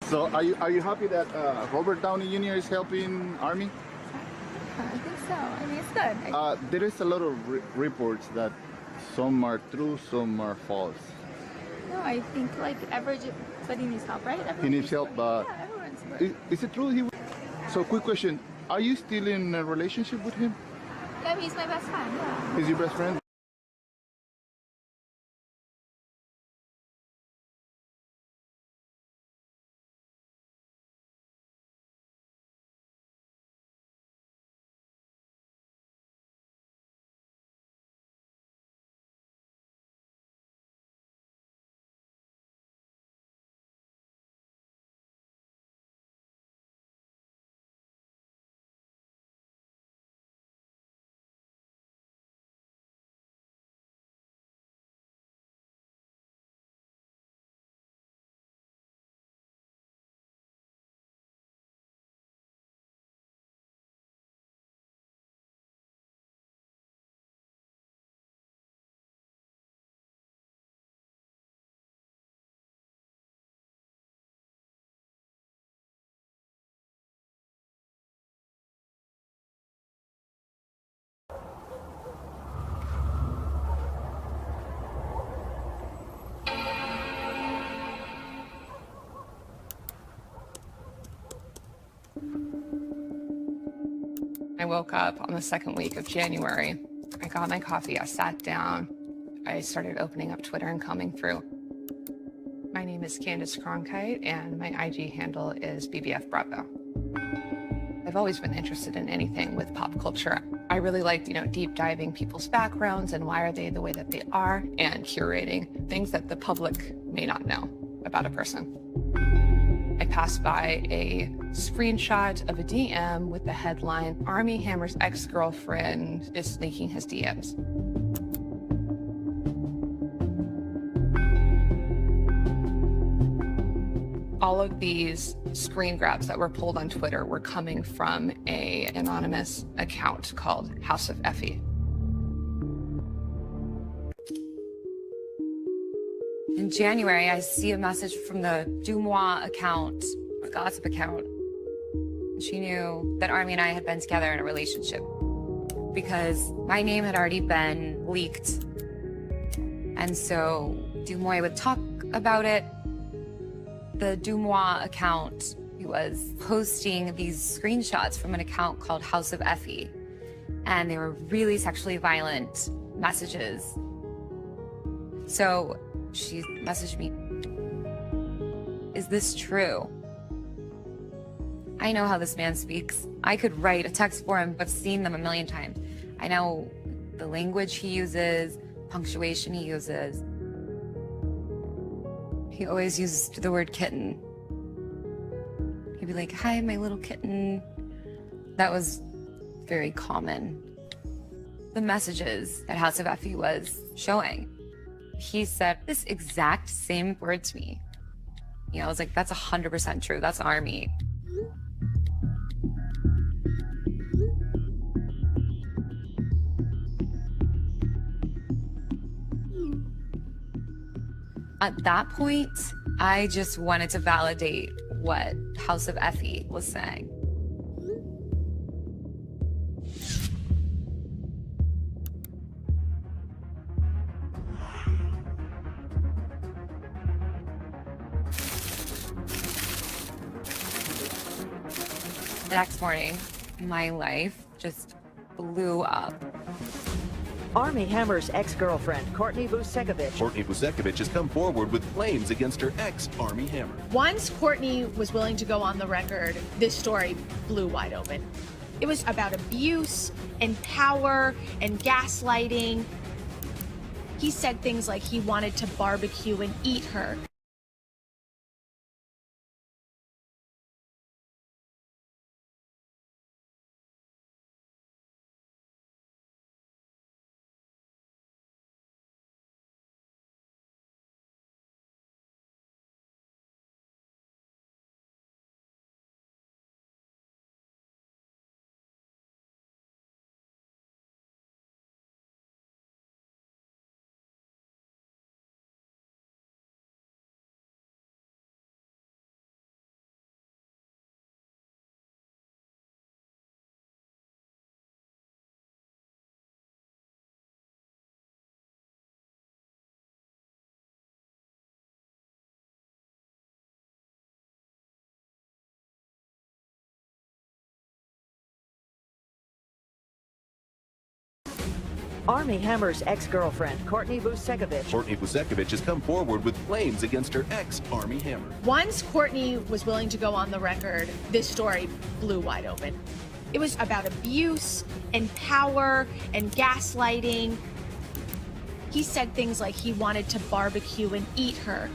So are you happy that Robert Downey Jr. is helping Armie? I think so. I mean, it's good. There is a lot of reports that some are true, some are false. No, I think like everybody needs help, right? He needs help, but yeah, everyone's. is it true? So, quick question: are you still in a relationship with him? Yeah, he's my best friend. Yeah. He's your best friend? I woke up on the second week of January. I got my coffee, I sat down, I started opening up Twitter and combing through. My name is Candace Cronkite and my IG handle is BBF Bravo. I've always been interested in anything with pop culture. I really like, deep diving people's backgrounds and why are they the way that they are, and curating things that the public may not know about a person. I passed by a screenshot of a DM with the headline, Armie Hammer's ex-girlfriend is leaking his DMs. All of these screen grabs that were pulled on Twitter were coming from an anonymous account called House of Effie. In January, I see a message from the Dumois account, a gossip account. She knew that Armie and I had been together in a relationship because my name had already been leaked. And so Dumois would talk about it. The Dumois account, he was posting these screenshots from an account called House of Effie. And they were really sexually violent messages. So she messaged me, is this true? I know how this man speaks. I could write a text for him. I've seen them a million times. I know the language he uses, punctuation he uses. He always uses the word kitten. He'd be like, hi, my little kitten. That was very common. The messages that House of Effie was showing. He said this exact same word to me. I was like, that's 100% true. That's Armie. At that point, I just wanted to validate what House of Effie was saying. The next morning, my life just blew up. Armie Hammer's ex-girlfriend, Courtney Vucekovich. Courtney Vucekovich has come forward with claims against her ex, Armie Hammer. Once Courtney was willing to go on the record, this story blew wide open. It was about abuse and power and gaslighting. He said things like he wanted to barbecue and eat her. Armie Hammer's ex-girlfriend, Courtney Vucekovich. Courtney Vucekovich has come forward with claims against her ex, Armie Hammer. Once Courtney was willing to go on the record, this story blew wide open. It was about abuse and power and gaslighting. He said things like he wanted to barbecue and eat her.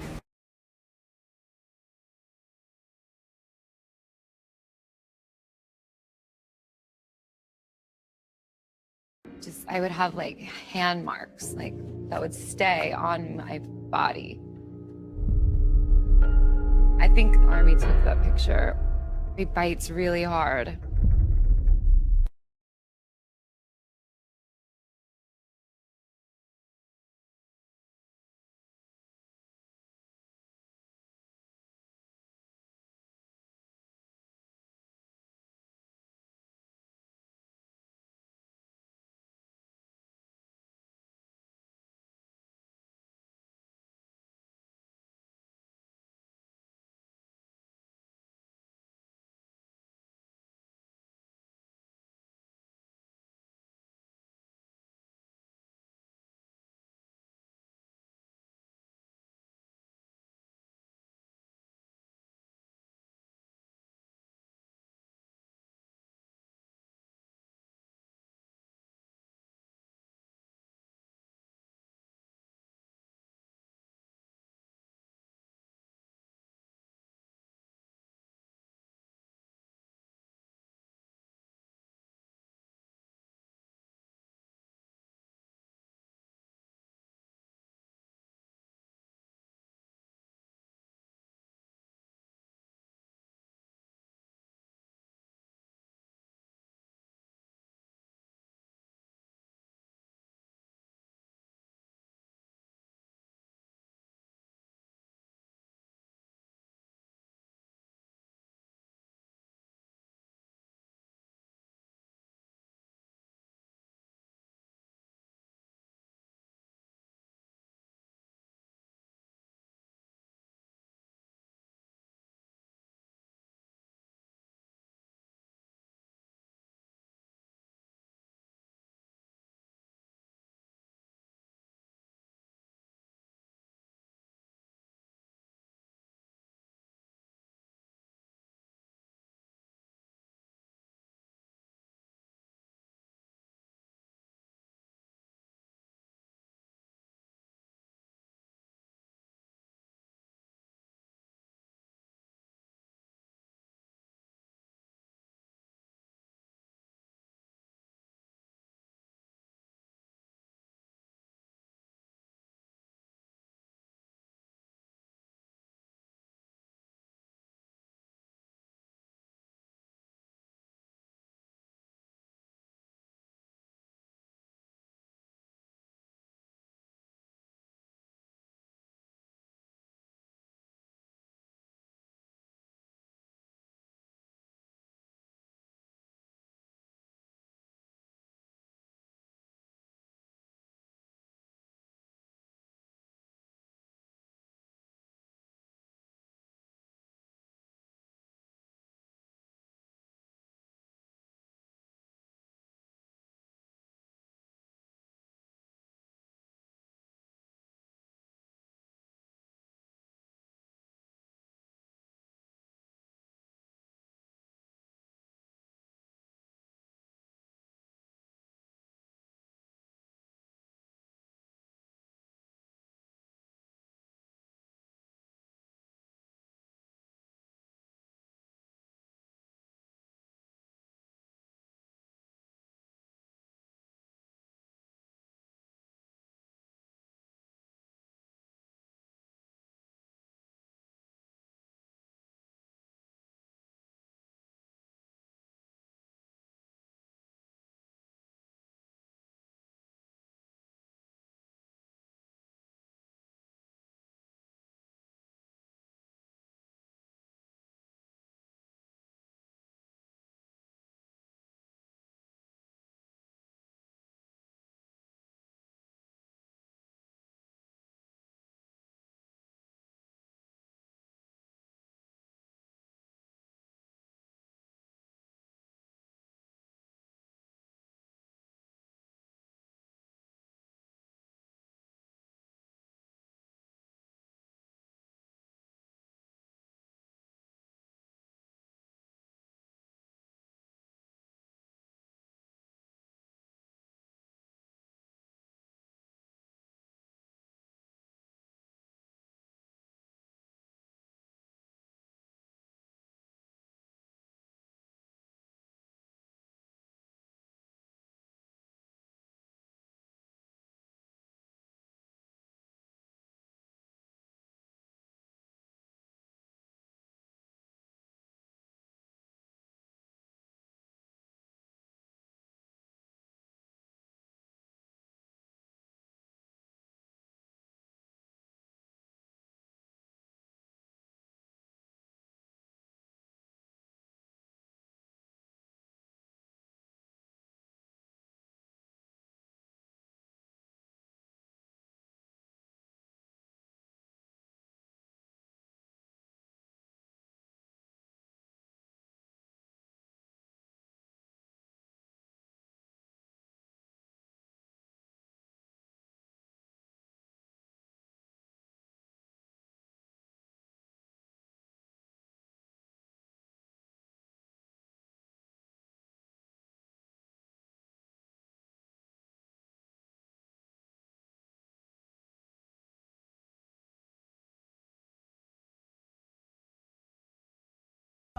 I would have like hand marks, like that would stay on my body. I think Armie took that picture. He bites really hard.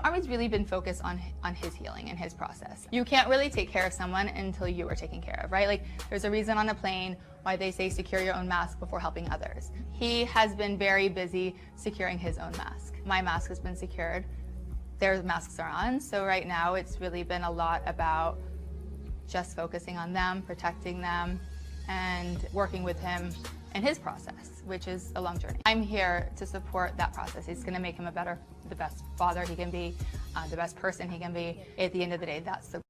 Armie's really been focused on his healing and his process. You can't really take care of someone until you are taken care of, right? Like, there's a reason on a plane why they say secure your own mask before helping others. He has been very busy securing his own mask. My mask has been secured. Their masks are on. So right now it's really been a lot about just focusing on them, protecting them, and working with him in his process, which is a long journey. I'm here to support that process. It's going to make him the best father he can be, the best person he can be. At the end of the day, that's the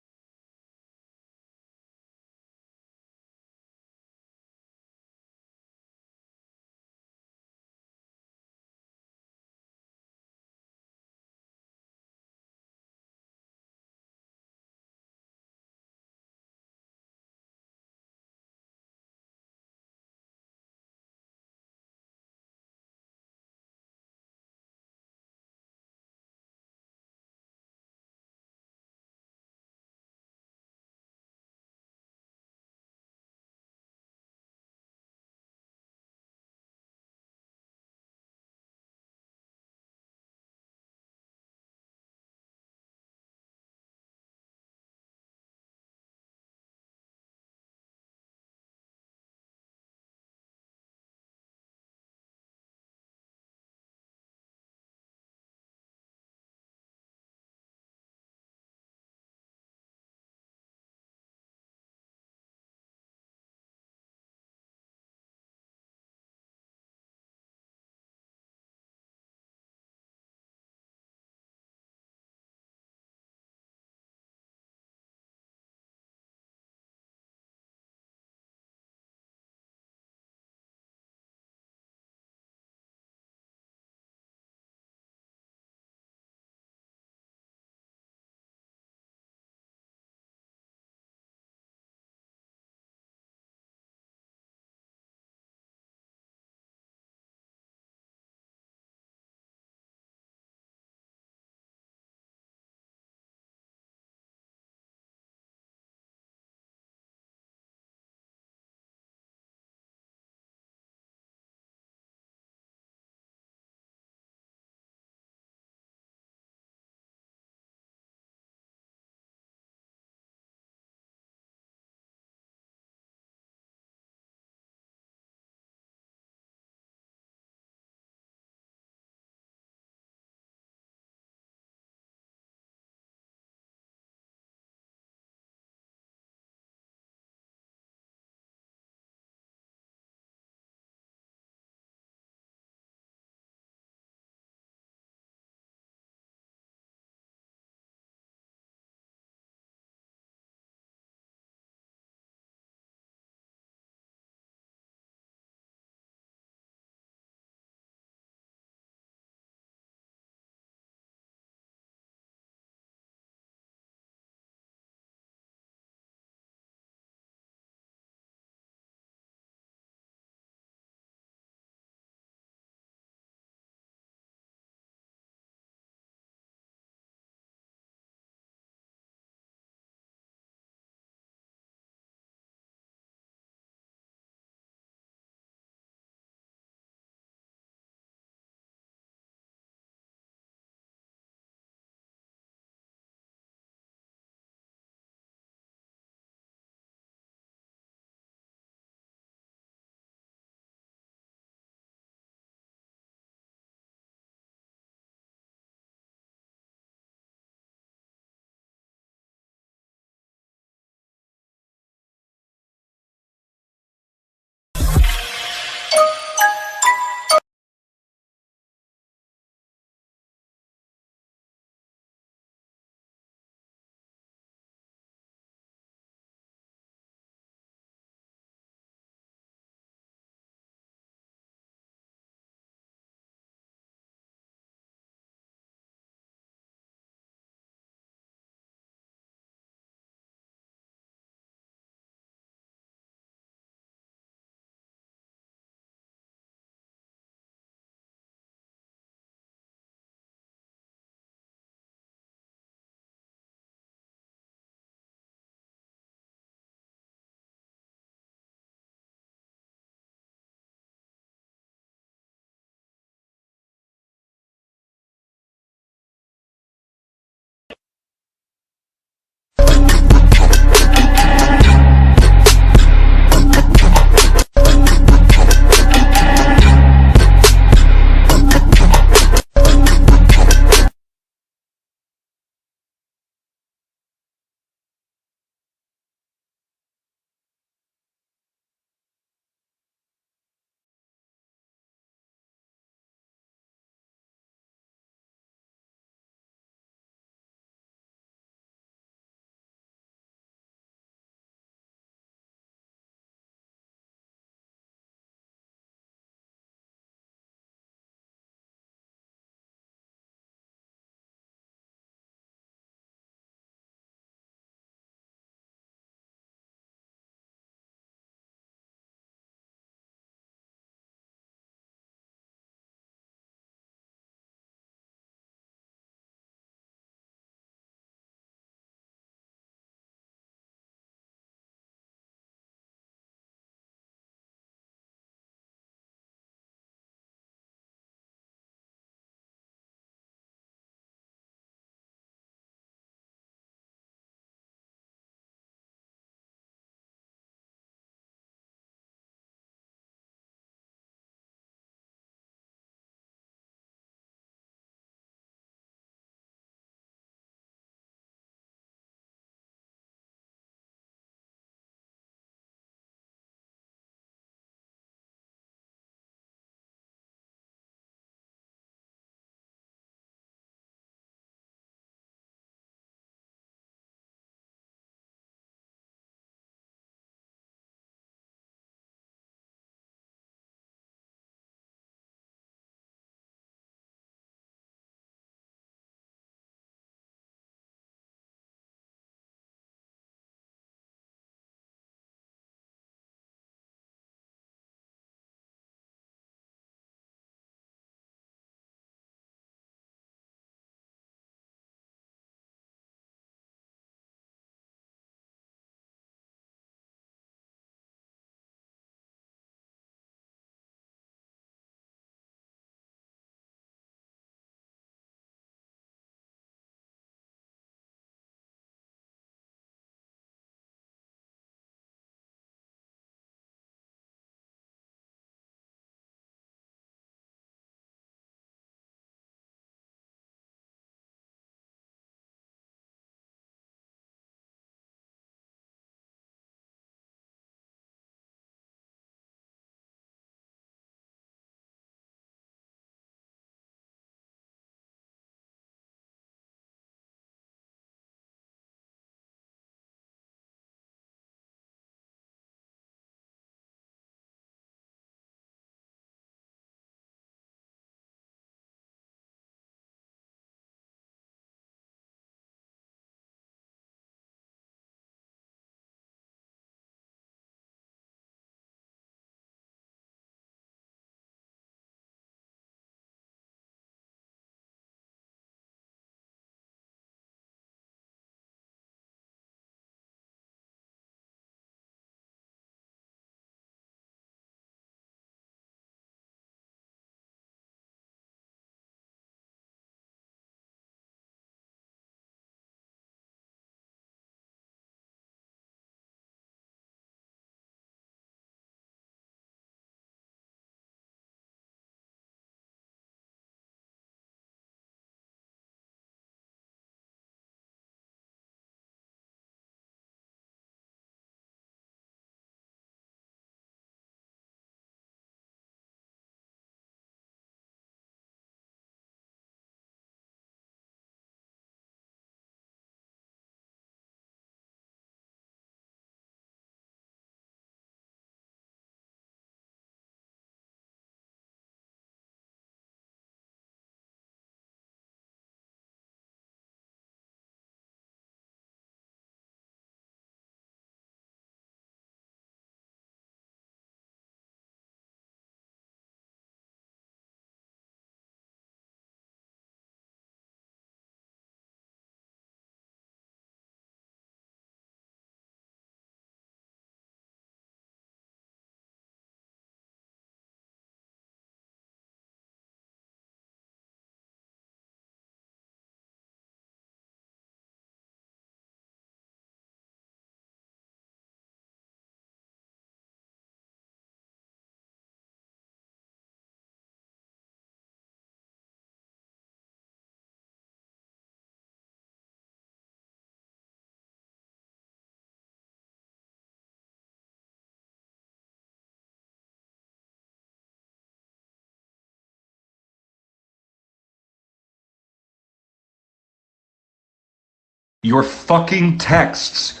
Your fucking texts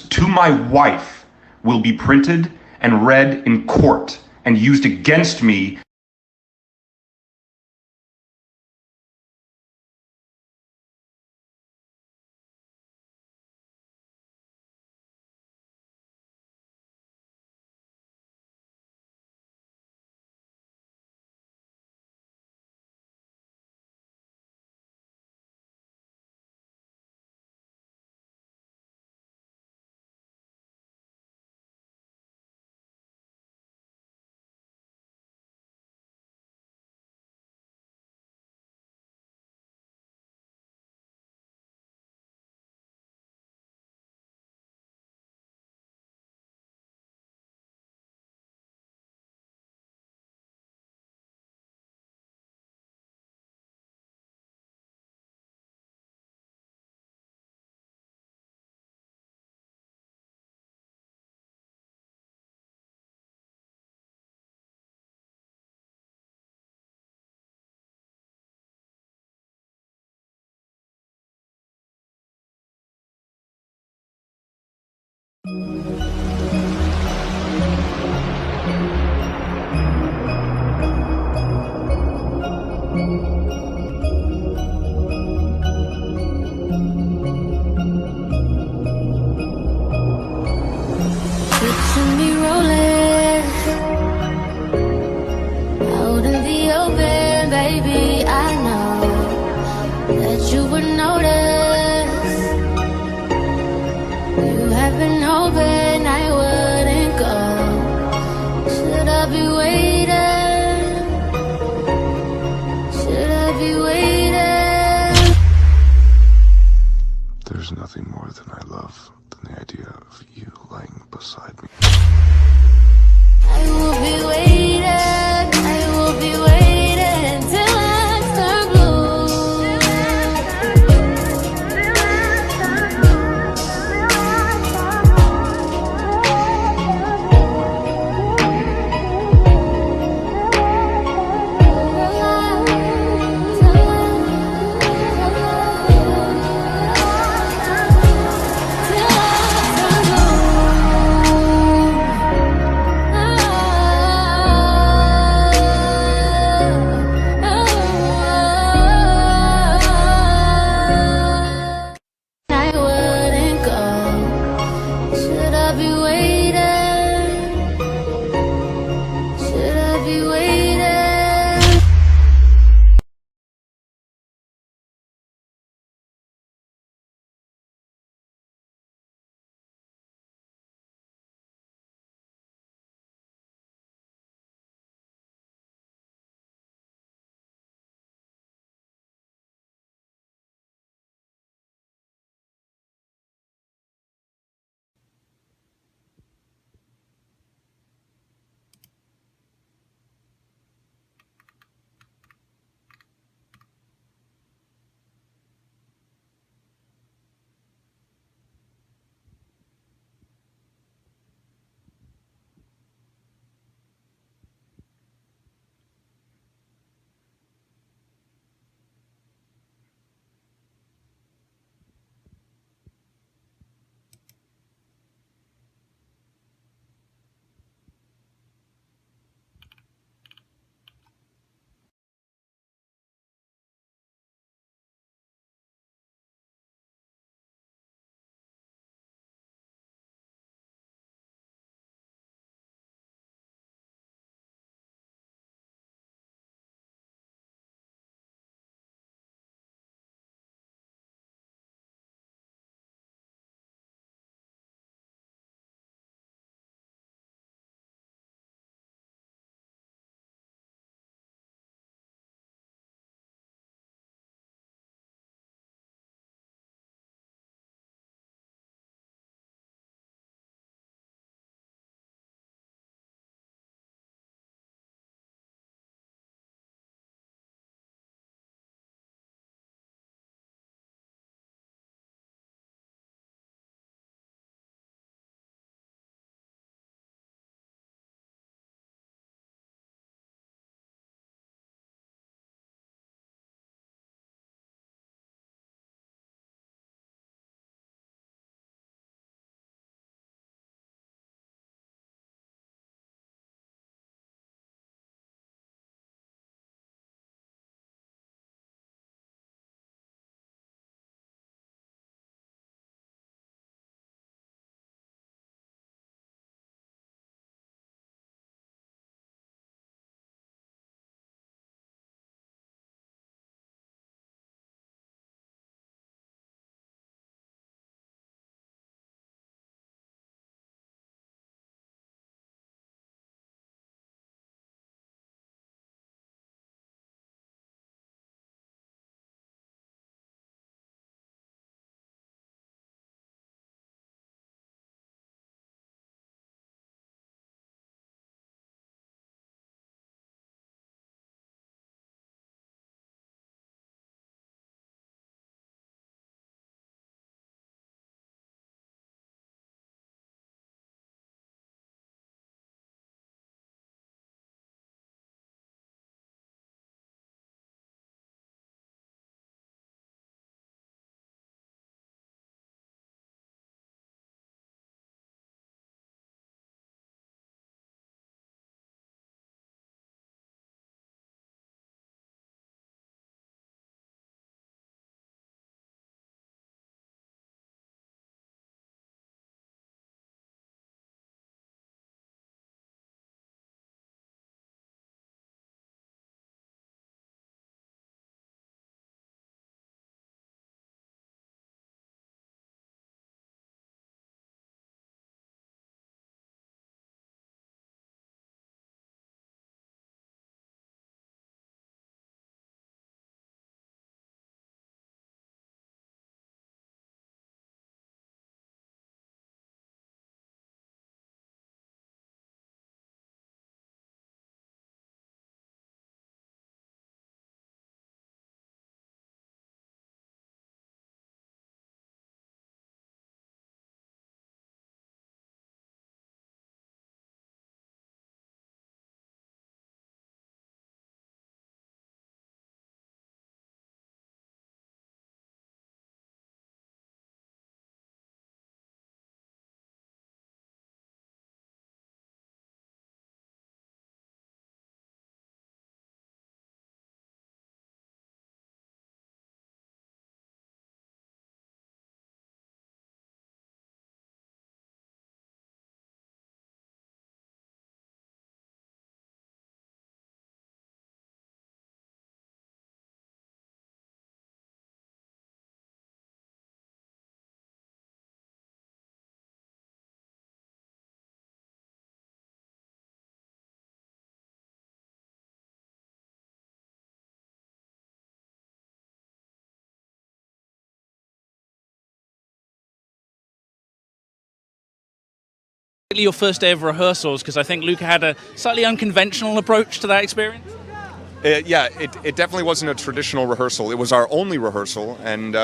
to my wife will be printed and read in court and used against me. Picture me rolling out in the open, baby. I know that you would notice. You have been hoping I wouldn't go. Should I be waiting? Should I be waiting? There's nothing more than I love than the idea of you lying beside me. I will be waiting, I will be waiting till I turn blue. Till Your first day of rehearsals, because I think Luca had a slightly unconventional approach to that experience. Yeah, it definitely wasn't a traditional rehearsal. It was our only rehearsal, and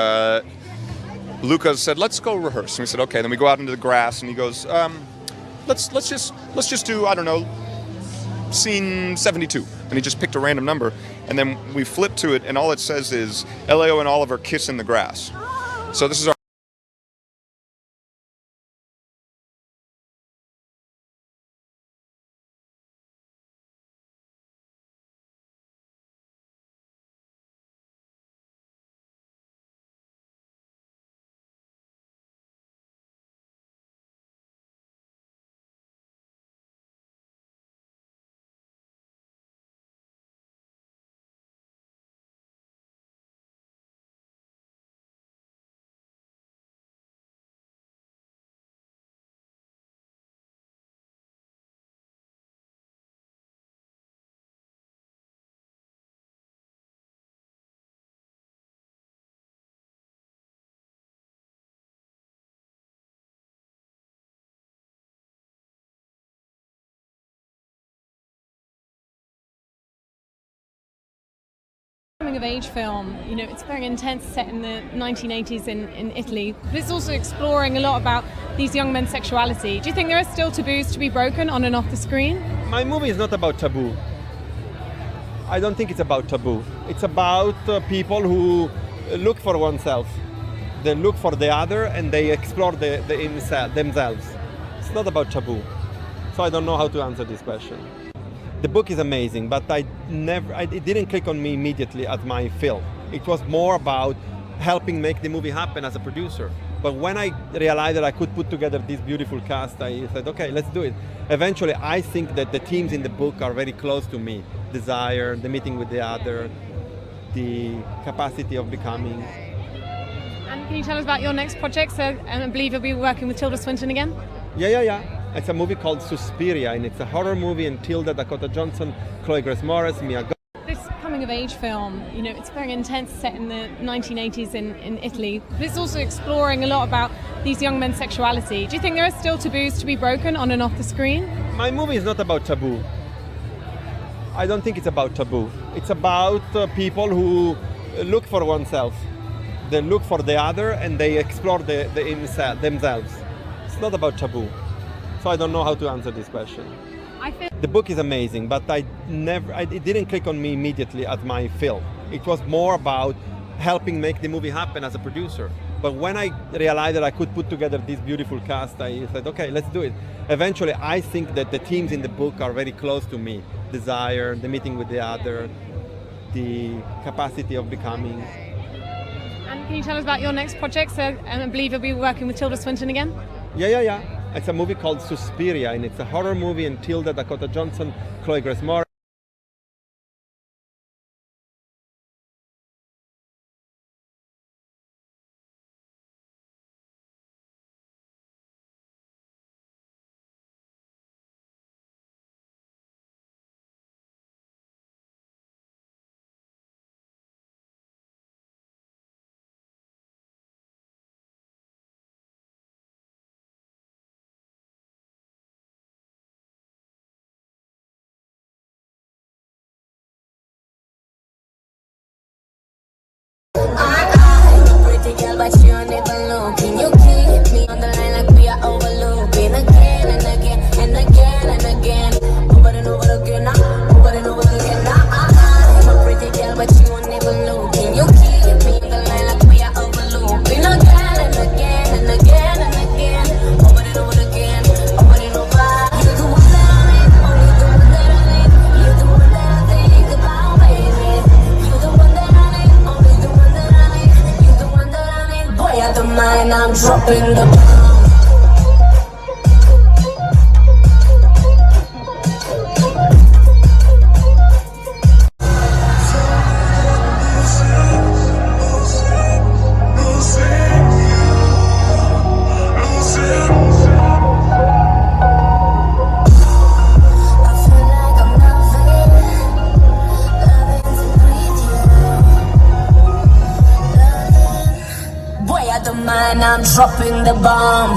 Luca said, "Let's go rehearse." And we said, "Okay." Then we go out into the grass, and he goes, "Let's just do, I don't know, scene 72." And he just picked a random number, and then we flipped to it, and all it says is Elio and Oliver kiss in the grass. So this is our Coming of age film, you know, it's very intense, set in the 1980s in Italy, but it's also exploring a lot about these young men's sexuality. Do you think there are still taboos to be broken on and off the screen? My movie is not about taboo. I don't think it's about taboo. It's about people who look for oneself. They look for the other and they explore themselves. It's not about taboo. So I don't know how to answer this question. The book is amazing, but it didn't click on me immediately as my film. It was more about helping make the movie happen as a producer. But when I realized that I could put together this beautiful cast, I said, okay, let's do it. Eventually, I think that the themes in the book are very close to me. Desire, the meeting with the other, the capacity of becoming. And can you tell us about your next project? So I believe you'll be working with Tilda Swinton again? Yeah. It's a movie called Suspiria, and it's a horror movie, and Tilda, Dakota Johnson, Chloe Grace Moretz, Mia Goth. This coming of age film, you know, it's very intense, set in the 1980s in Italy, but it's also exploring a lot about these young men's sexuality. Do you think there are still taboos to be broken on and off the screen? My movie is not about taboo. I don't think it's about taboo. It's about people who look for oneself. They look for the other and they explore themselves. It's not about taboo. So I don't know how to answer this question. The book is amazing, but it didn't click on me immediately as my film. It was more about helping make the movie happen as a producer. But when I realized that I could put together this beautiful cast, I said, okay, let's do it. Eventually, I think that the themes in the book are very close to me. Desire, the meeting with the other, the capacity of becoming. And can you tell us about your next project? So I believe you'll be working with Tilda Swinton again? Yeah. It's a movie called Suspiria, and it's a horror movie, and Tilda, Dakota Johnson, Chloe Grace Moretz. But you don't even look. Can you keep me on the line like we are overlooking again and again and again and again? Over and over again, over and over again. I'm a pretty girl, but you don't even look. Can you keep me on the line like we are overlooking again and again and again and again? Over and over again, over and over. You're the one that I need, only the one that I need. You're the one that I think about, baby. You're the one that I need, only the one that I need. You're the one that I need. Boy, I don't mind, I'm dropping the bomb. I'm dropping the bomb.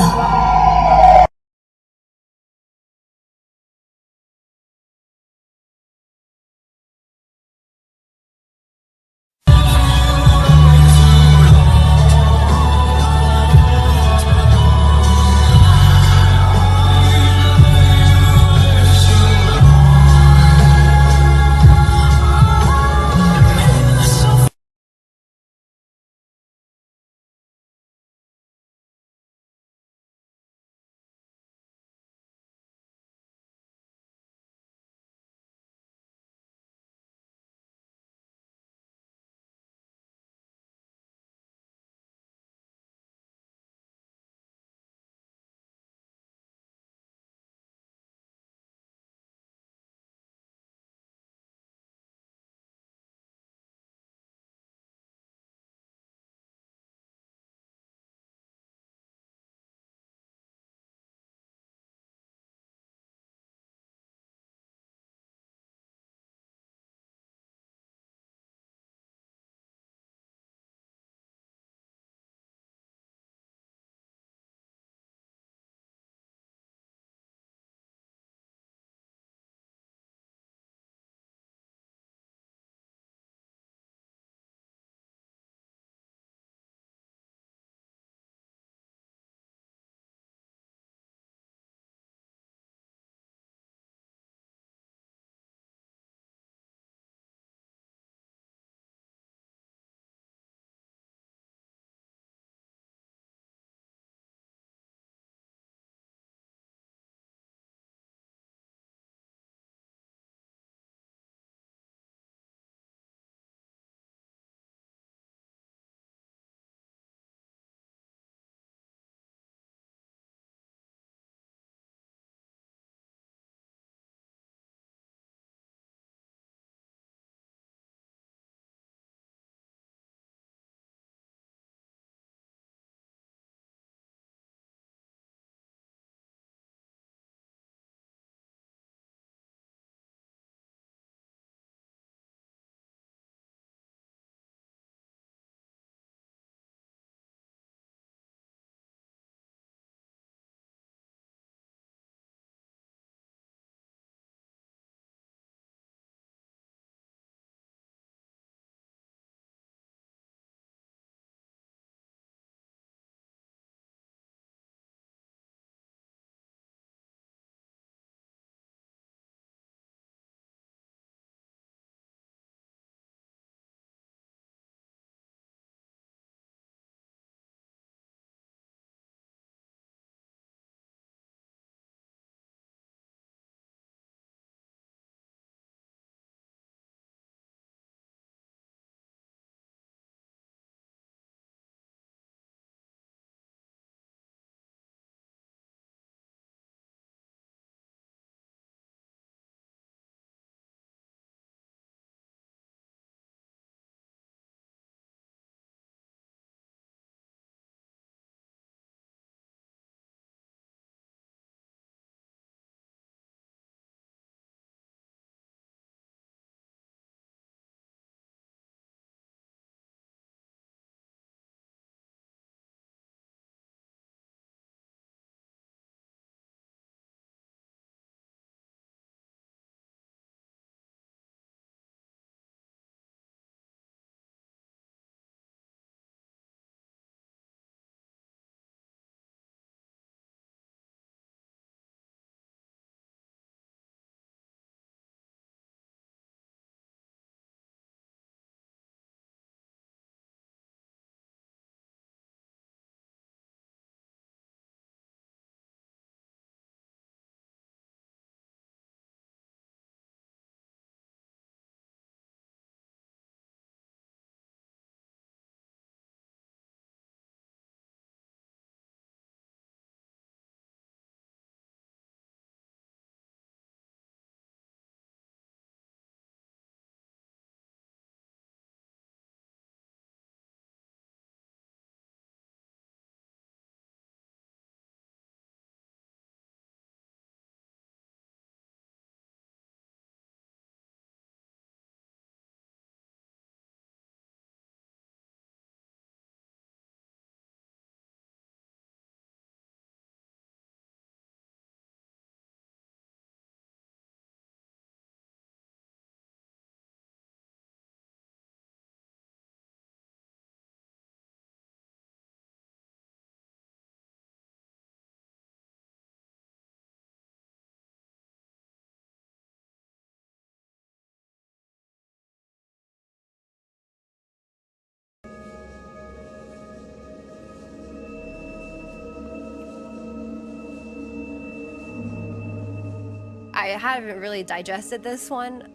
I haven't really digested this one.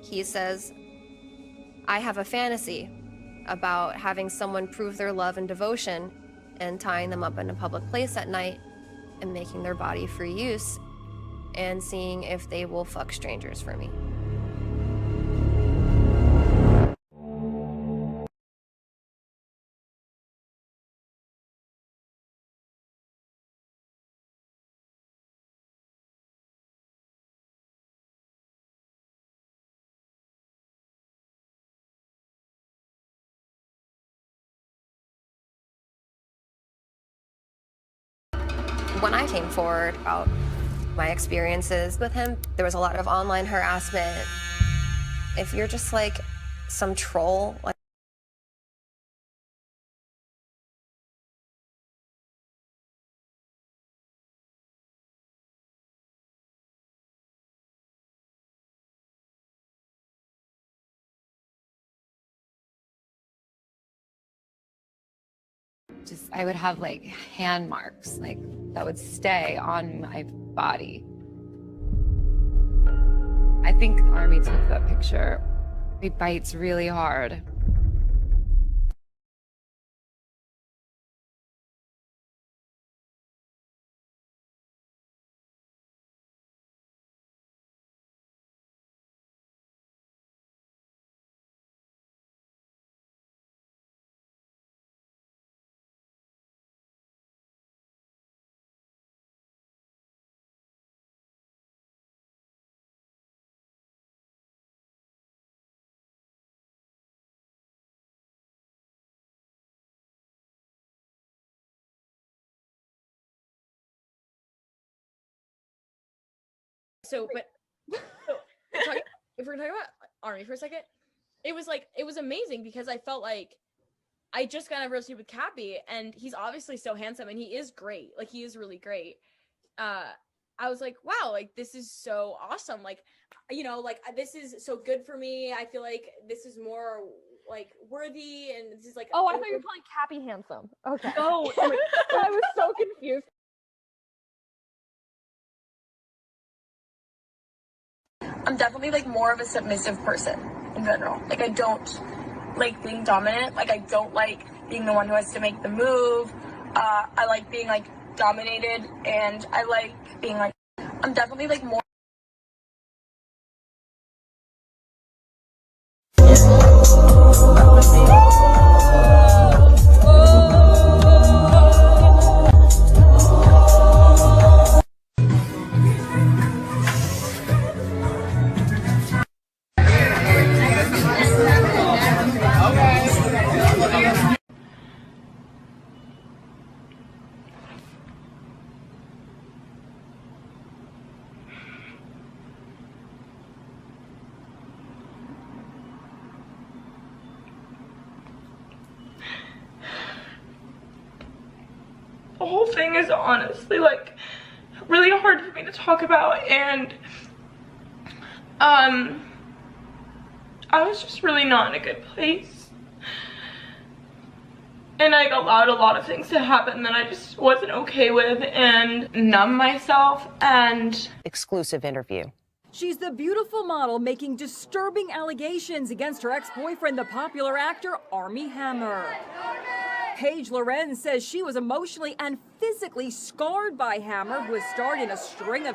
He says, I have a fantasy about having someone prove their love and devotion and tying them up in a public place at night and making their body for use and seeing if they will fuck strangers for me. When I came forward about my experiences with him, there was a lot of online harassment. If you're just like some troll, like I would have like hand marks, like that would stay on my body. I think Armie took that picture. He bites really hard. So, but if we're talking about Armie for a second, it was amazing because I felt like I just got a relationship with Cappy, and he's obviously so handsome, and he is great. Like, he is really great. I was like, wow, like, this is so awesome. Like, you know, like, this is so good for me. I feel like this is more like worthy, and this is like. Oh, I thought you were calling Cappy handsome. Okay. No, I was so confused. I'm definitely like more of a submissive person in general. Like, I don't like being dominant. Like, I don't like being the one who has to make the move. I like being like dominated, and I like being like, I'm definitely like more. The whole thing is honestly like really hard for me to talk about, and I was just really not in a good place, and I allowed a lot of things to happen that I just wasn't okay with and numb myself. And exclusive interview. She's the beautiful model making disturbing allegations against her ex-boyfriend, the popular actor Armie Hammer. Paige Lorenze says she was emotionally and physically scarred by Hammer, who has starred in a string of.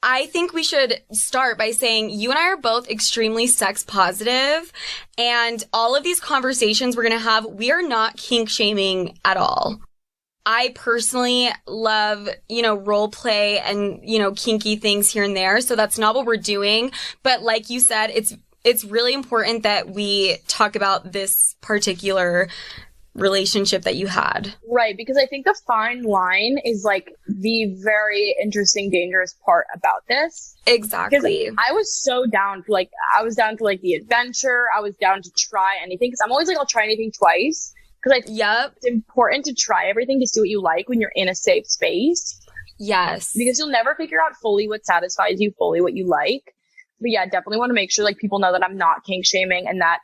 I think we should start by saying you and I are both extremely sex positive, and all of these conversations we're going to have, we are not kink shaming at all. I personally love, role play and, kinky things here and there. So that's not what we're doing. But like you said, it's really important that we talk about this particular relationship that you had. Right, because I think the fine line is like the very interesting, dangerous part about this. Exactly. I was so down for the adventure. I was down to try anything, because I'm always like, I'll try anything twice. Because it's important to try everything to see what you like when you're in a safe space. Yes. Because you'll never figure out fully what satisfies you, fully what you like. But yeah, definitely want to make sure like people know that I'm not kink shaming, and that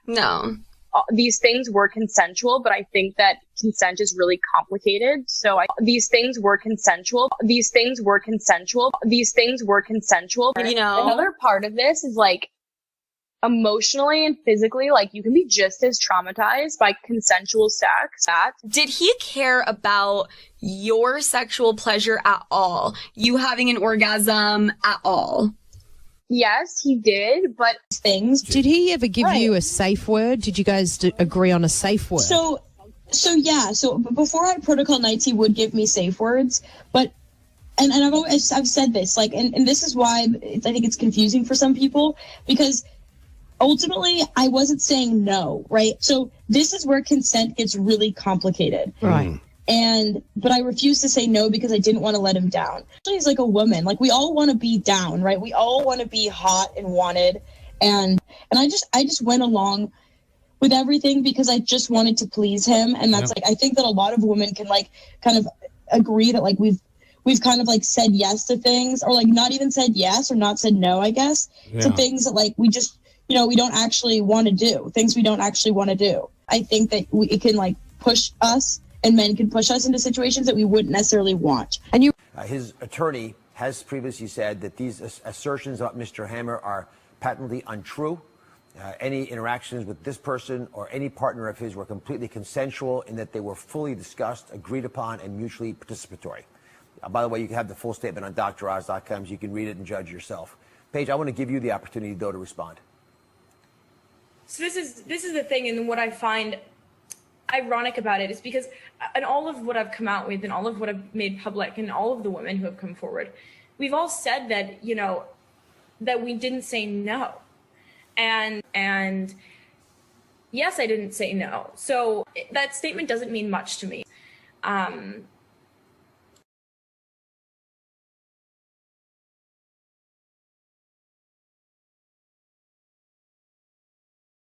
these things were consensual, but I think that consent is really complicated. So these things were consensual. These things were consensual. These things were consensual. You know, another part of this is like emotionally and physically, like you can be just as traumatized by consensual sex. Did he care about your sexual pleasure at all? You having an orgasm at all? Yes, he did, but things. Did he ever give you a safe word? Did you guys agree on a safe word? So yeah. So before I had protocol nights, he would give me safe words, but and I've said this, like, and this is why I think it's confusing for some people, because ultimately I wasn't saying no, right? So this is where consent gets really complicated. Right. But I refused to say no because I didn't want to let him down. He's like a woman. Like, we all want to be down, right? We all want to be hot and wanted. And I just went along with everything because I just wanted to please him. And that's like, I think that a lot of women can like kind of agree that like we've kind of like said yes to things, or like not even said yes or not said no, I guess, to things that like we just, we don't actually want to do, things we don't actually want to do. I think that it can like push us, and men can push us into situations that we wouldn't necessarily want. And his attorney has previously said that these assertions about Mr. Hammer are patently untrue. Any interactions with this person or any partner of his were completely consensual in that they were fully discussed, agreed upon, and mutually participatory. By the way, you can have the full statement on DrOz.com, so you can read it and judge yourself. Paige, I want to give you the opportunity, though, to respond. So this is the thing, and what I find ironic about it is because in all of what I've come out with and all of what I've made public and all of the women who have come forward, we've all said that, that we didn't say no. And yes, I didn't say no. So that statement doesn't mean much to me.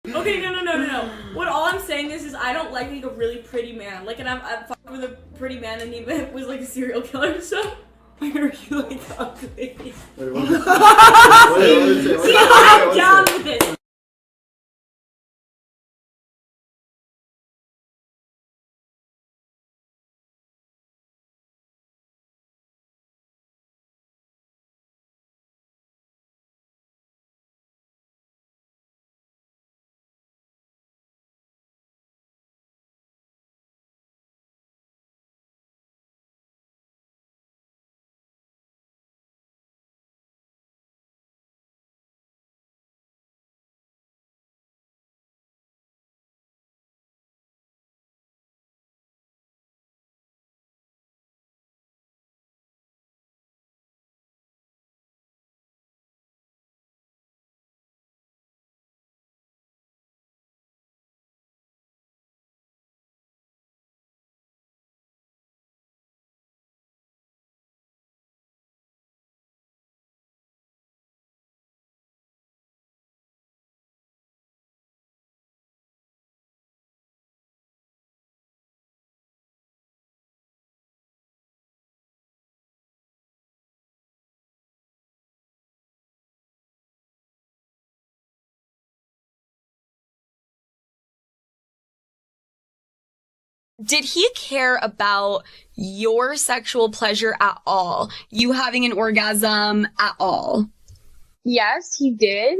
Okay, no. What all I'm saying is I don't like a really pretty man. Like, and I've fucked with a pretty man and he was like a serial killer, so like, are you like ugly? See, I'm down with it. Did he care about your sexual pleasure at all? You having an orgasm at all? Yes, he did.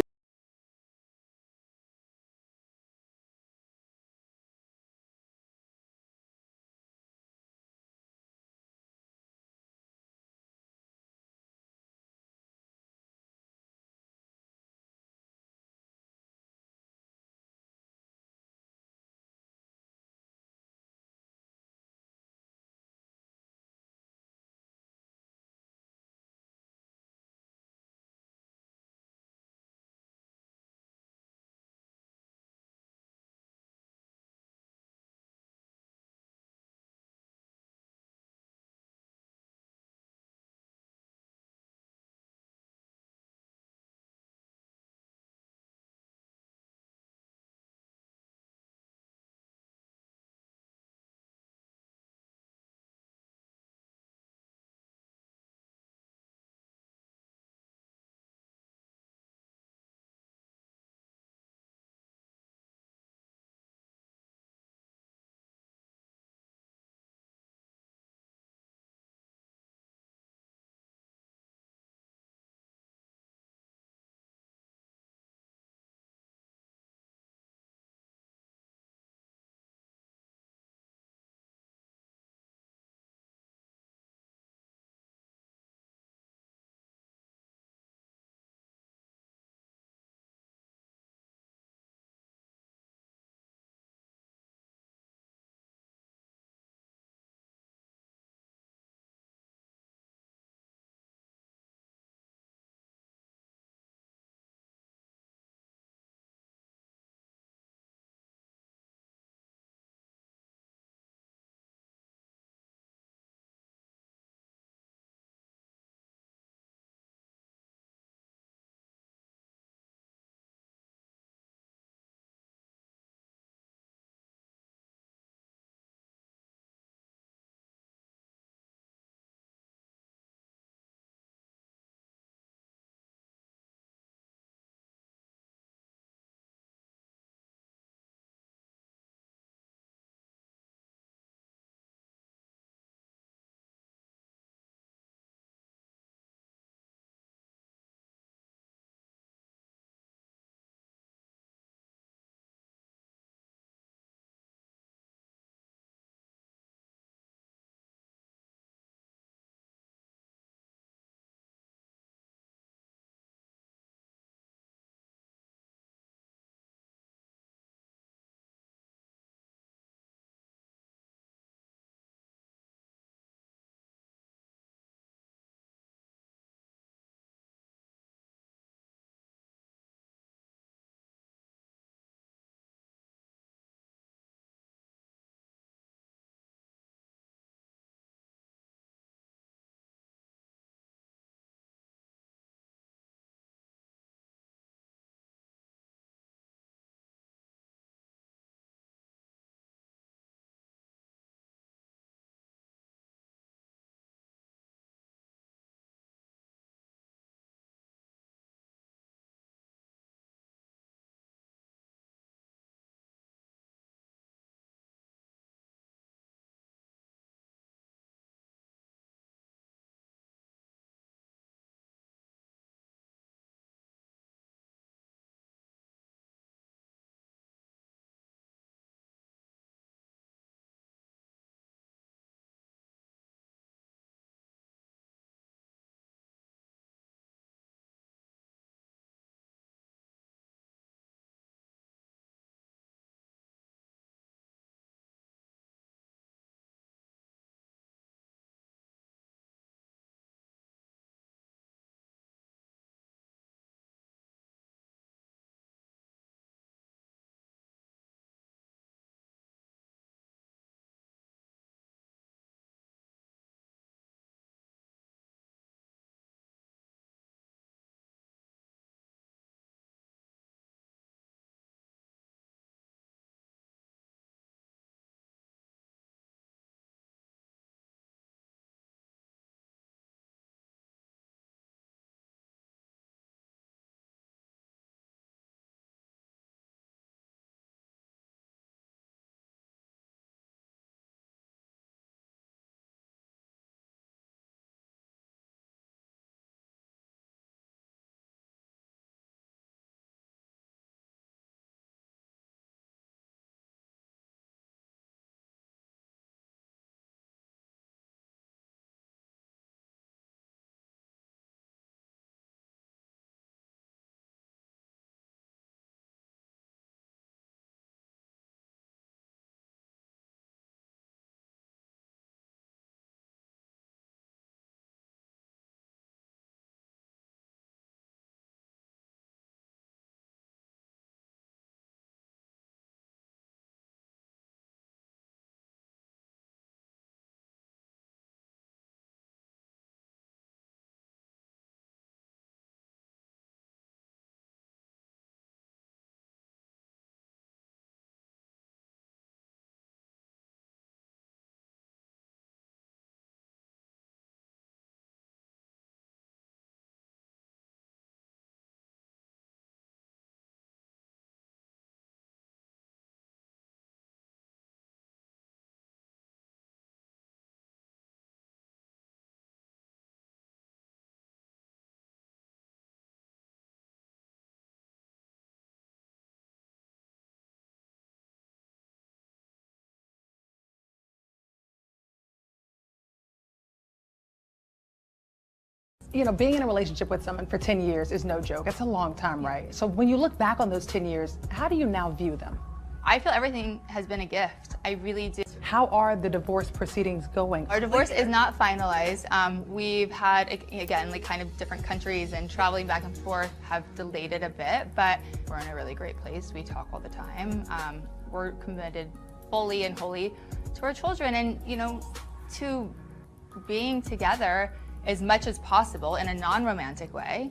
Being in a relationship with someone for 10 years is no joke. It's a long time, right? So when you look back on those 10 years, how do you now view them? I feel everything has been a gift. I really do. How are the divorce proceedings going? Our divorce is not finalized. We've had, again, like kind of different countries and traveling back and forth have delayed it a bit, but we're in a really great place. We talk all the time. We're committed fully and wholly to our children and, to being together as much as possible in a non-romantic way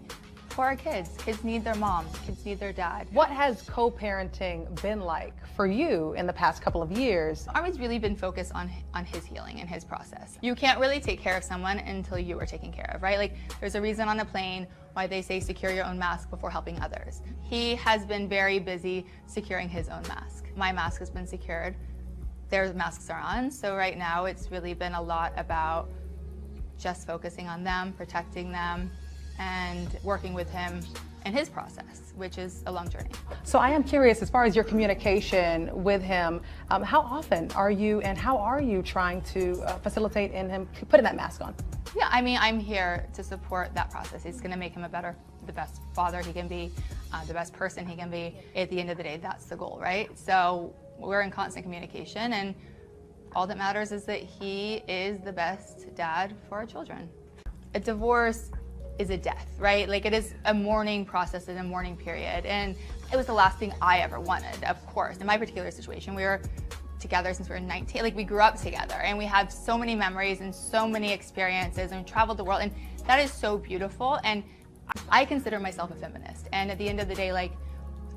for our kids. Kids need their moms, kids need their dad. What has co-parenting been like for you in the past couple of years? Armie's really been focused on his healing and his process. You can't really take care of someone until you are taken care of, right? Like there's a reason on a plane why they say secure your own mask before helping others. He has been very busy securing his own mask. My mask has been secured. Their masks are on. So right now it's really been a lot about just focusing on them, protecting them, and working with him in his process, which is a long journey. So I am curious, as far as your communication with him, how often are you trying to facilitate in him putting that mask on? Yeah, I mean, I'm here to support that process. It's gonna make him the best father he can be, the best person he can be. At the end of the day, that's the goal, right? So we're in constant communication, and all that matters is that he is the best dad for our children. A divorce is a death, right? Like it is a mourning process and a mourning period. And it was the last thing I ever wanted, of course. In my particular situation, we were together since we were 19. Like we grew up together and we have so many memories and so many experiences and traveled the world. And that is so beautiful. And I consider myself a feminist. And at the end of the day, like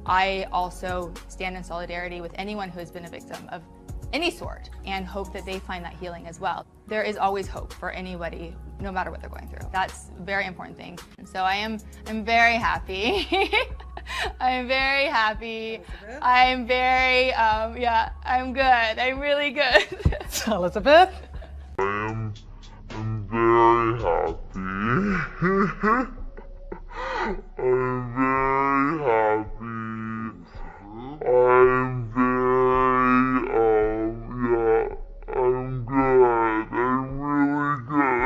I also stand in solidarity with anyone who has been a victim of any sort and hope that they find that healing as well. There is always hope for anybody, no matter what they're going through. That's a very important thing. And so I'm very happy. I'm very happy. I'm very, I'm good. I'm really good. Elizabeth? I'm very happy. I'm very happy. I'm good. I'm really good.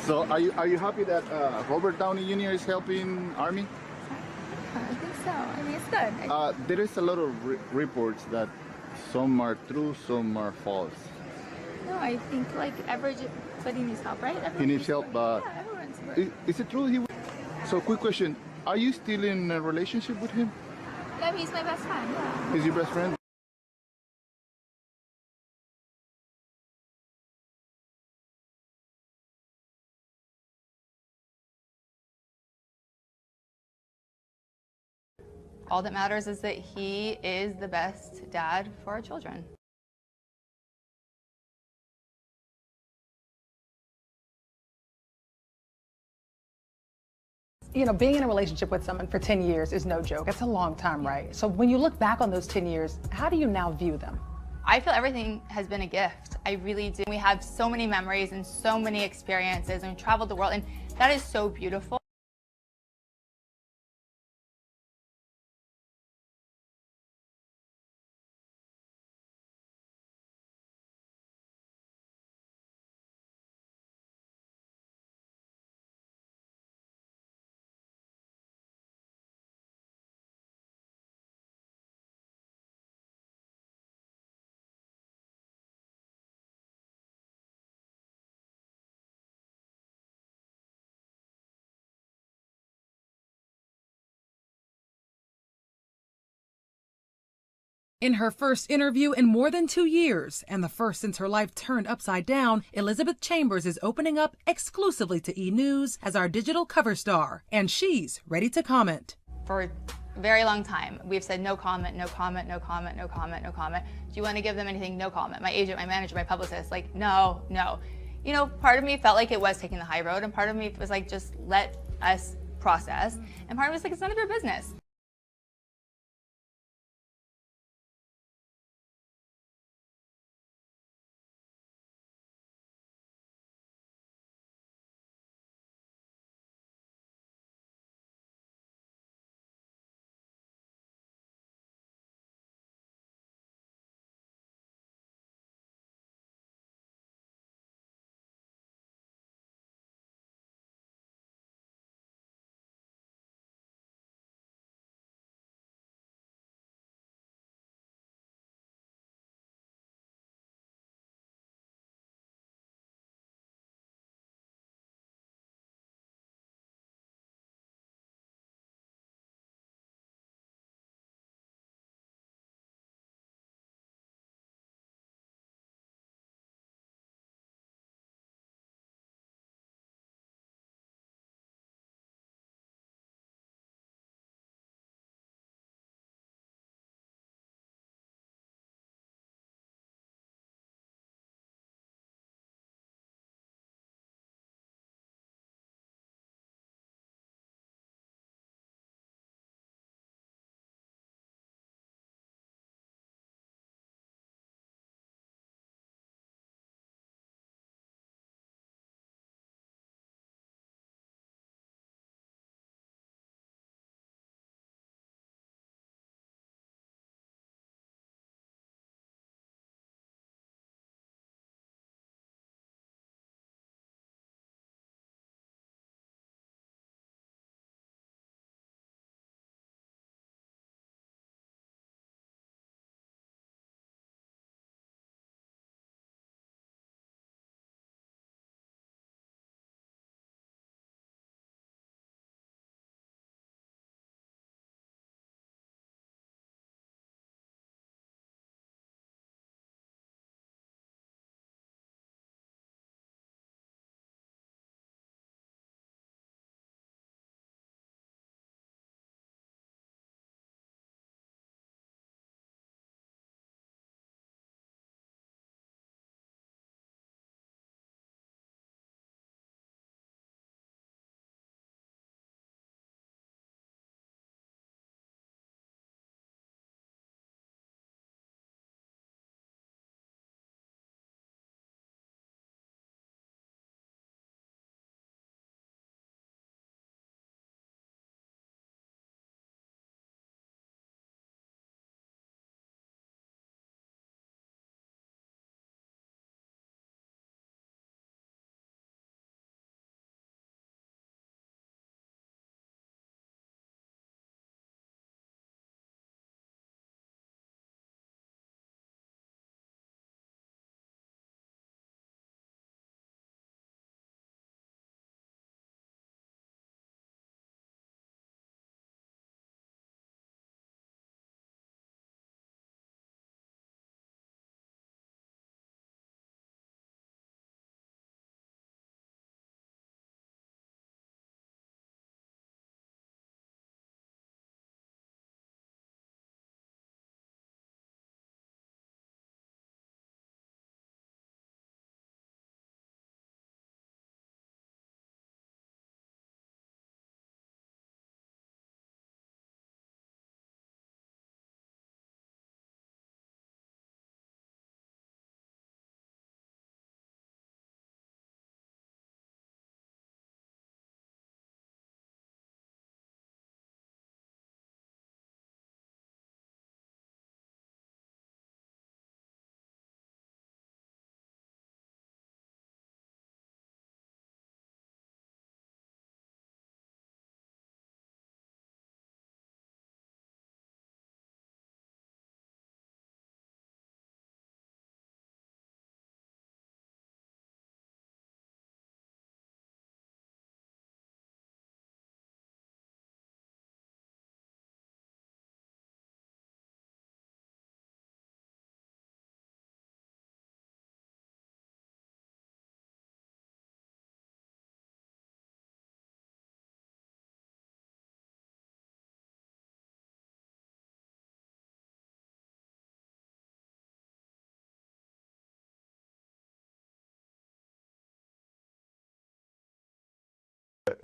So are you happy that Robert Downey Jr. is helping Armie? I think so. I mean, it's good. There is a lot of reports that some are true, some are false. No, I think like everybody needs help, right? He needs help, but yeah, everyone's is it true? So quick question, are you still in a relationship with him? Yeah, he's my best friend, yeah. He's your best friend? All that matters is that he is the best dad for our children. Being in a relationship with someone for 10 years is no joke. It's a long time, right? So when you look back on those 10 years, how do you now view them? I feel everything has been a gift. I really do. We have so many memories and so many experiences and traveled the world, and that is so beautiful. In her first interview in more than 2 years, and the first since her life turned upside down, Elizabeth Chambers is opening up exclusively to E! News as our digital cover star, and she's ready to comment. For a very long time, we've said no comment, no comment, no comment, no comment, no comment. Do you want to give them anything? No comment. My agent, my manager, my publicist, like, no, no. Part of me felt like it was taking the high road, and part of me was like, just let us process. And part of me was like, it's none of your business.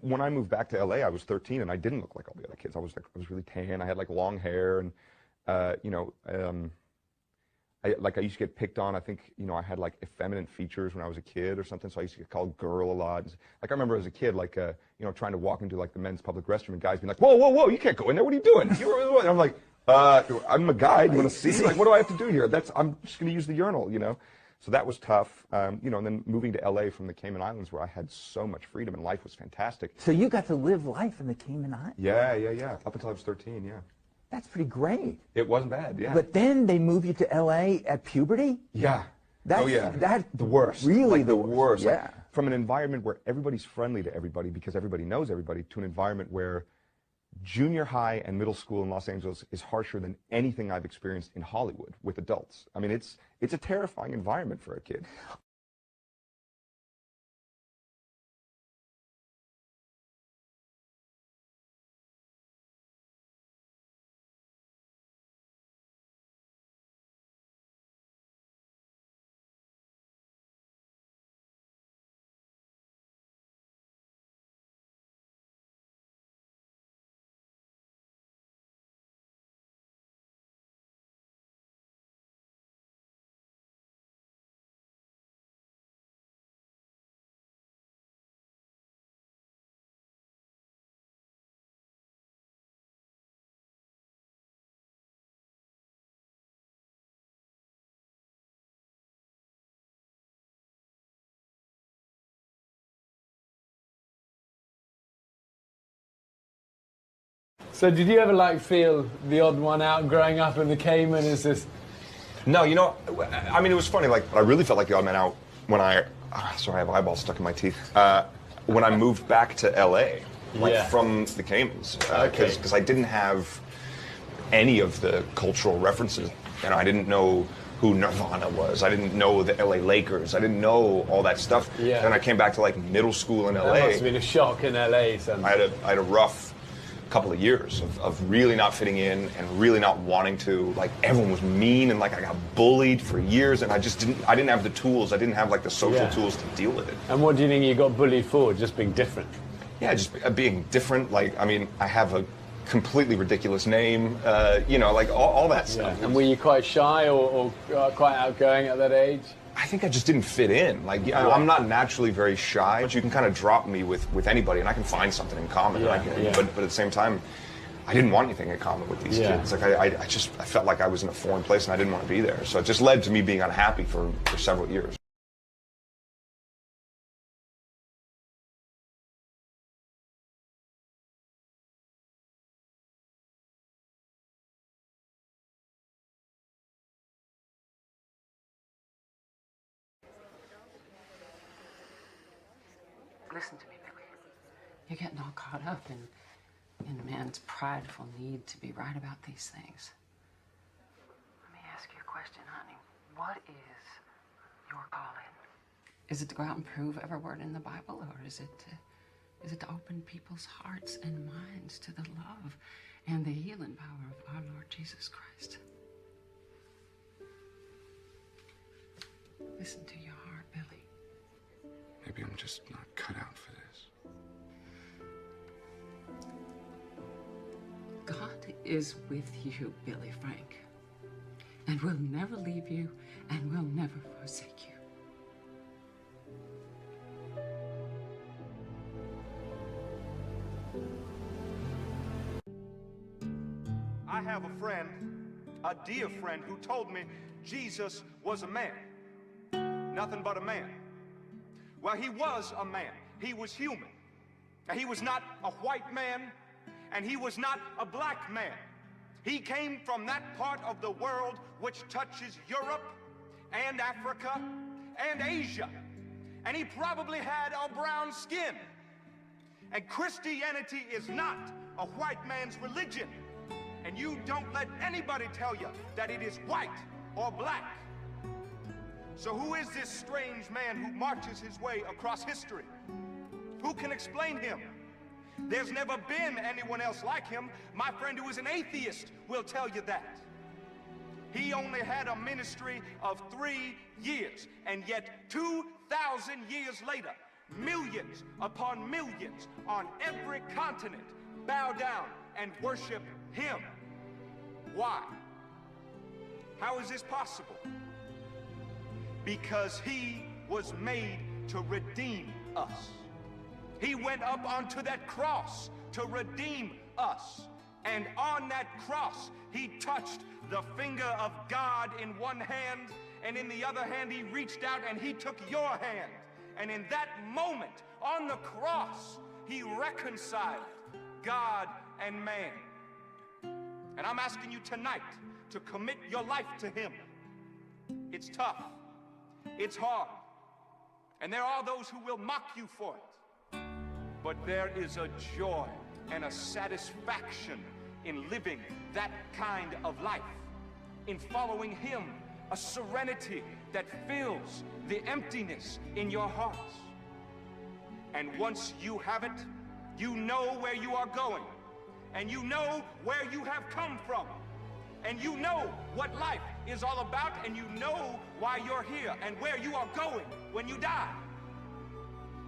when I moved back to LA, I was 13 and I didn't look like all the other kids. I was really tan. I had like long hair and, you know, I used to get picked on. I think, you know, I had like effeminate features when I was a kid or something, so I used to get called girl a lot. Like I remember as a kid, like, you know, trying to walk into like the men's public restroom and guys being like, whoa, whoa, whoa, you can't go in there. What are you doing? And I'm like, I'm a guide. You want to see? Like, what do I have to do here? I'm just going to use the urinal, you know? So that was tough, you know, and then moving to LA from the Cayman Islands where I had so much freedom and life was fantastic. So you got to live life in the Cayman Islands? Yeah. Up until I was 13, yeah. That's pretty great. It wasn't bad, yeah. But then they move you to LA at puberty? Yeah. That's, That's the worst. Really like the worst. Yeah. Like, from an environment where everybody's friendly to everybody because everybody knows everybody, to an environment where junior high and middle school in Los Angeles is harsher than anything I've experienced in Hollywood with adults. I mean, it's a terrifying environment for a kid. So did you ever like feel the odd one out growing up in the Cayman? Is this? No, you know, I mean, it was funny. Like, I really felt like the odd man out when sorry, I have eyeballs stuck in my teeth. When I moved back to LA, from the Caymans, because I didn't have any of the cultural references. You know, I didn't know who Nirvana was. I didn't know the LA Lakers. I didn't know all that stuff. Yeah. And I came back to like middle school in LA. That must have been a shock in LA. So. I had a rough couple of years of really not fitting in and really not wanting to. Like, everyone was mean and like I got bullied for years and I didn't have the tools. I didn't have like the social tools to deal with it. And what do you think you got bullied for? Just being different? Yeah, just being different. Like, I mean, I have a completely ridiculous name, you know, like all that stuff. And were you quite shy or quite outgoing at that age? I think I just didn't fit in. Like, I'm not naturally very shy, but you can kind of drop me with anybody and I can find something in common. But at the same time, I didn't want anything in common with these kids. Like, I felt like I was in a foreign place and I didn't want to be there. So it just led to me being unhappy for several years. Listen to me, Billy. You're getting all caught up in a man's prideful need to be right about these things. Let me ask you a question, honey. What is your calling? Is it to go out and prove every word in the Bible, or is it to open people's hearts and minds to the love and the healing power of our Lord Jesus Christ? Listen to your heart, Billy. Maybe I'm just not cut out for this. God is with you, Billy Frank, and will never leave you and will never forsake you. I have a friend, a dear friend, who told me Jesus was a man. Nothing but a man. Well, he was a man. He was human. He was not a white man, and he was not a black man. He came from that part of the world which touches Europe and Africa and Asia. And he probably had a brown skin. And Christianity is not a white man's religion. And you don't let anybody tell you that it is white or black. So who is this strange man who marches his way across history? Who can explain him? There's never been anyone else like him. My friend who is an atheist will tell you that. He only had a ministry of 3 years, and yet 2,000 years later, millions upon millions on every continent bow down and worship him. Why? How is this possible? Because he was made to redeem us. He went up onto that cross to redeem us. And on that cross, he touched the finger of God in one hand, and in the other hand, he reached out and he took your hand. And in that moment, on the cross, he reconciled God and man. And I'm asking you tonight to commit your life to him. It's tough. It's hard. And there are those who will mock you for it. But there is a joy and a satisfaction in living that kind of life, in following him, a serenity that fills the emptiness in your hearts. And once you have it, you know where you are going, and you know where you have come from, and you know what life is all about, and you know why you're here and where you are going when you die.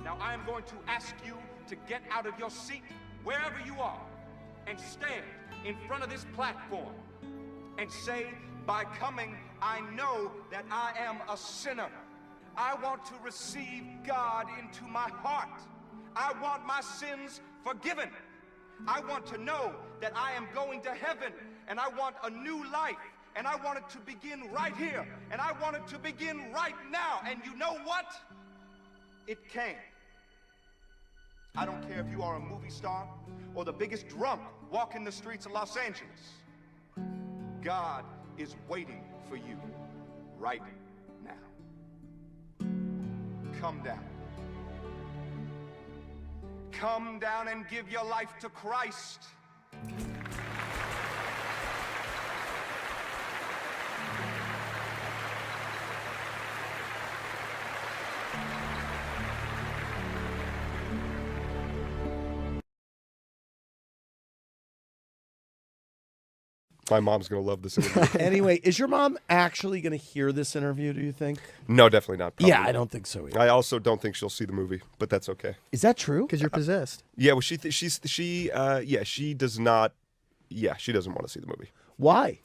Now I am going to ask you to get out of your seat wherever you are and stand in front of this platform and say, by coming, I know that I am a sinner. I want to receive God into my heart. I want my sins forgiven. I want to know that I am going to heaven, and I want a new life, and I want it to begin right here, and I want it to begin right now. And you know what? It can. I don't care if you are a movie star or the biggest drunk walking the streets of Los Angeles. God is waiting for you right now. Come down. Come down and give your life to Christ. My mom's going to love this interview. Anyway, is your mom actually going to hear this interview, do you think? No, definitely not. Probably Yeah, not. I don't think so either. I also don't think she'll see the movie, but that's okay. Is that true? Because you're possessed. Yeah, well, she does not. Yeah, she doesn't want to see the movie. Why?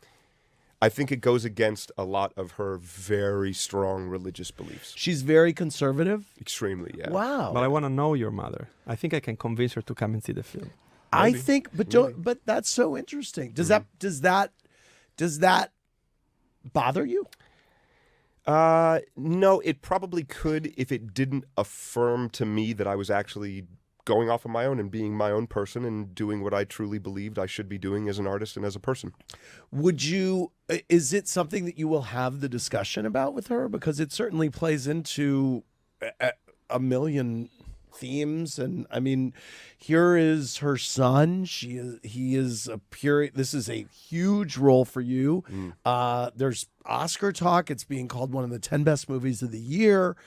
I think it goes against a lot of her very strong religious beliefs. She's very conservative? Extremely, yeah. Wow. But I want to know your mother. I think I can convince her to come and see the film. I think, but that's so interesting. Does that bother you? No, it probably could if it didn't affirm to me that I was actually going off on my own and being my own person and doing what I truly believed I should be doing as an artist and as a person. Is it something that you will have the discussion about with her? Because it certainly plays into a million themes, and I mean, here is her son. He is a pure. This is a huge role for you. There's Oscar talk. It's being called one of the 10 best movies of the year,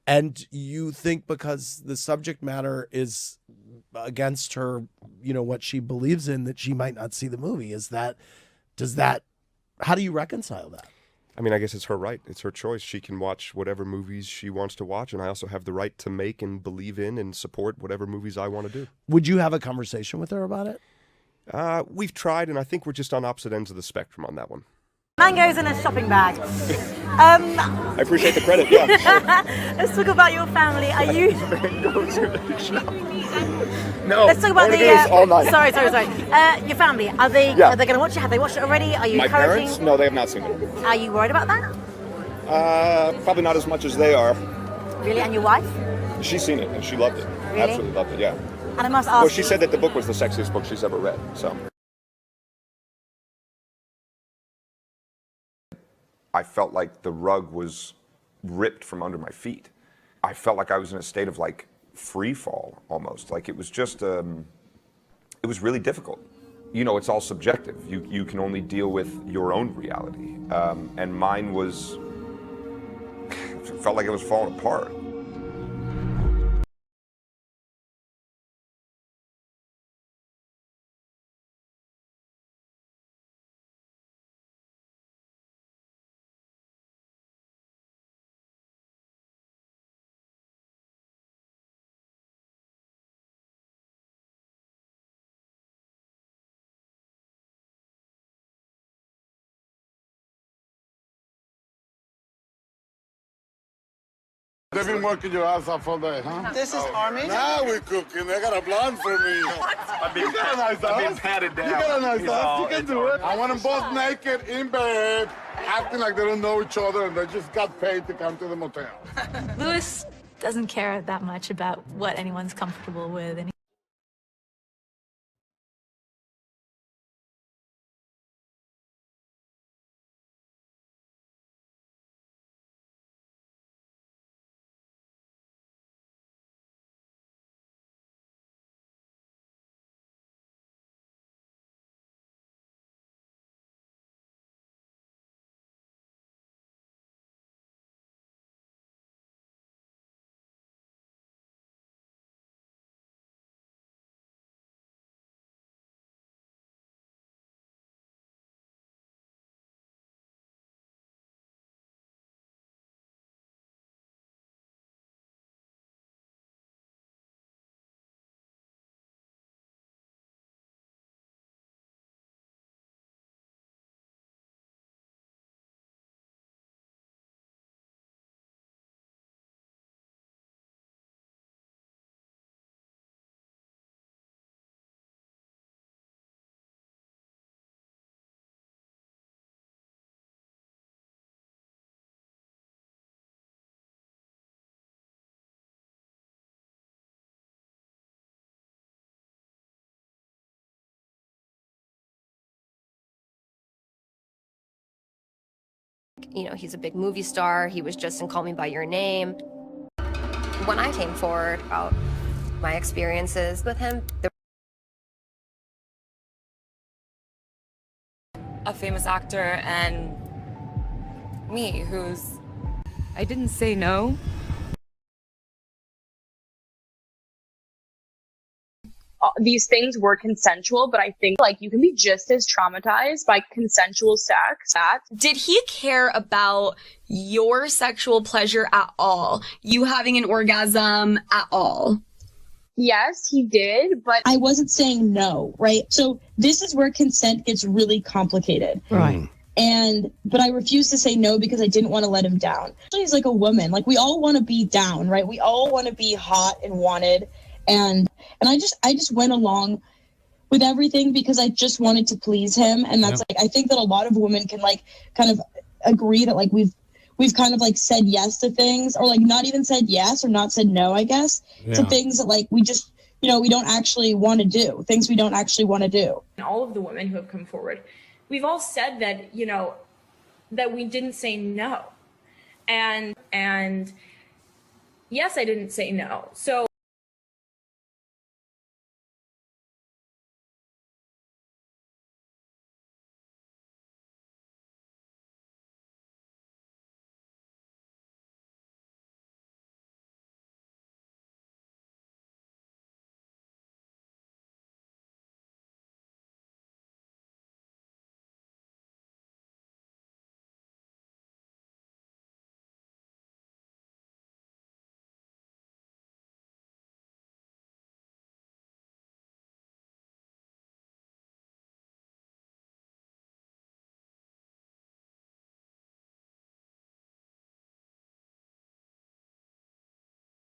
and you think because the subject matter is against her, what she believes in, that she might not see the movie. How do you reconcile that? I mean, I guess it's her right. It's her choice. She can watch whatever movies she wants to watch, and I also have the right to make and believe in and support whatever movies I want to do. Would you have a conversation with her about it? We've tried, and I think we're just on opposite ends of the spectrum on that one. Mangoes in a shopping bag. I appreciate the credit, yeah. Let's talk about your family. Are you... No, let's talk about all night. Sorry. Your family, are they going to watch it? Have they watched it already? Are you My encouraging? parents? No, they have not seen it. Are you worried about that? Probably not as much as they are. Really? And your wife? She's seen it, and she loved it. Really? Absolutely loved it, yeah. And I must ask Well, she said that the book was the sexiest book she's ever read, so. I felt like the rug was ripped from under my feet. I felt like I was in a state of free fall almost. It was just, it was really difficult. It's all subjective. You can only deal with your own reality. And mine was, felt like it was falling apart. they've been working your ass off all day, huh? This is Armie. Now we're cooking. They got a blonde for me. You got a nice ass. I've been patted down. You got a nice It's ass. all- You can it's do all- it. I want them both naked in bed, acting like they don't know each other and they just got paid to come to the motel. Louis doesn't care that much about what anyone's comfortable with. And you know, he's a big movie star. He was just in Call Me By Your Name. When I came forward about my experiences with him, a famous actor and me, I didn't say no. These things were consensual, but I think like you can be just as traumatized by consensual sex. Did he care about your sexual pleasure at all? You having an orgasm at all? Yes, he did, but I wasn't saying no, right? So this is where consent gets really complicated. Right. But I refused to say no because I didn't want to let him down. He's like a woman. Like we all want to be down, right? We all want to be hot and wanted. And I just went along with everything because I just wanted to please him. And that's like, I think that a lot of women can like kind of agree that like we've kind of like said yes to things, or like not even said yes or not said no, I guess, to things that like we just, you know, we don't actually want to do, things we don't actually want to do. All of the women who have come forward, we've all said that, you know, that we didn't say no. And yes, I didn't say no. So